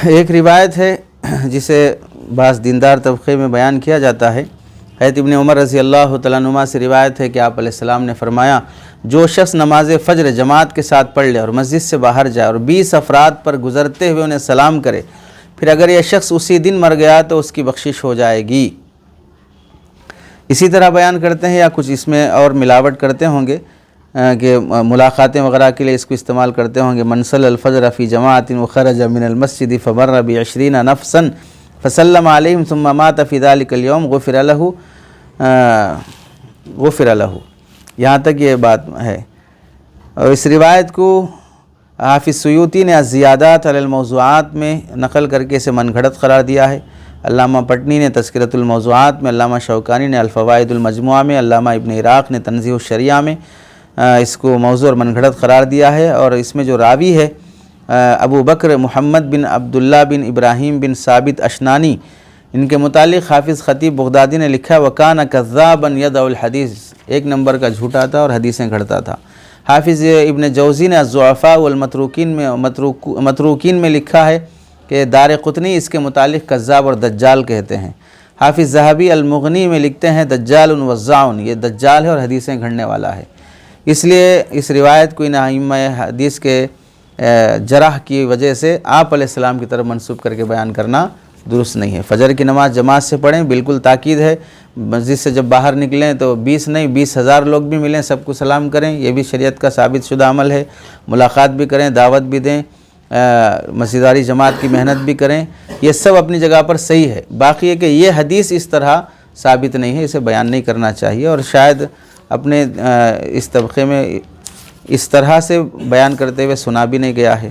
ایک روایت ہے جسے بعض دیندار طبقے میں بیان کیا جاتا ہے۔ حضرت ابن عمر رضی اللہ تعالیٰ عنہما سے روایت ہے کہ آپ علیہ السلام نے فرمایا، جو شخص نماز فجر جماعت کے ساتھ پڑھ لے اور مسجد سے باہر جائے اور 20 افراد پر گزرتے ہوئے انہیں سلام کرے، پھر اگر یہ شخص اسی دن مر گیا تو اس کی بخشش ہو جائے گی۔ اسی طرح بیان کرتے ہیں یا کچھ اس میں اور ملاوٹ کرتے ہوں گے کہ ملاقاتیں وغیرہ کے لیے اس کو استعمال کرتے ہوں گے، من صلی الفجر فی جماعت وخرج من المسجد فمر ب20 نفسا فسلم علیہم ثم مات فی ذلک اليوم غفر لہ، یہاں تک یہ بات ہے۔ اور اس روایت کو حافظ سیوطی نے الزیادات علی الموضوعات میں نقل کر کے اسے من گھڑت قرار دیا ہے۔ علامہ پٹنی نے تذکرۃ الموضوعات میں، علامہ شوکانی نے الفوائد المجموعہ میں، علامہ ابن عراق نے تنزیہ الشریعہ میں اس کو موضوع اور من گھڑت قرار دیا ہے۔ اور اس میں جو راوی ہے ابو بکر محمد بن عبداللہ بن ابراہیم بن ثابت اشنانی، ان کے متعلق حافظ خطیب بغدادی نے لکھا وَكَانَ كَذَّابًا يَدْعُ الْحَدِيث، ایک نمبر کا جھوٹا تھا اور حدیثیں گھڑتا تھا۔ حافظ ابن جوزی نے الضعفاء والمتروکین میں لکھا ہے کہ دارقطنی اس کے متعلق کذاب اور دجال کہتے ہیں۔ حافظ ذہبی المغنی میں لکھتے ہیں دجال وزاع، یہ دجال ہے اور حدیثیں گھڑنے والا ہے۔ اس لیے اس روایت کو ان ائمہ حدیث کے جرح کی وجہ سے آپ علیہ السلام کی طرف منسوب کر کے بیان کرنا درست نہیں ہے۔ فجر کی نماز جماعت سے پڑھیں، بالکل تاکید ہے۔ مسجد سے جب باہر نکلیں تو 20 نہیں 20,000 لوگ بھی ملیں، سب کو سلام کریں، یہ بھی شریعت کا ثابت شدہ عمل ہے۔ ملاقات بھی کریں، دعوت بھی دیں، مسجداری جماعت کی محنت بھی کریں، یہ سب اپنی جگہ پر صحیح ہے۔ باقی ہے کہ یہ حدیث اس طرح ثابت نہیں ہے، اسے بیان نہیں کرنا چاہیے، اور شاید اپنے اس طبقے میں اس طرح سے بیان کرتے ہوئے سنا بھی نہیں گیا ہے۔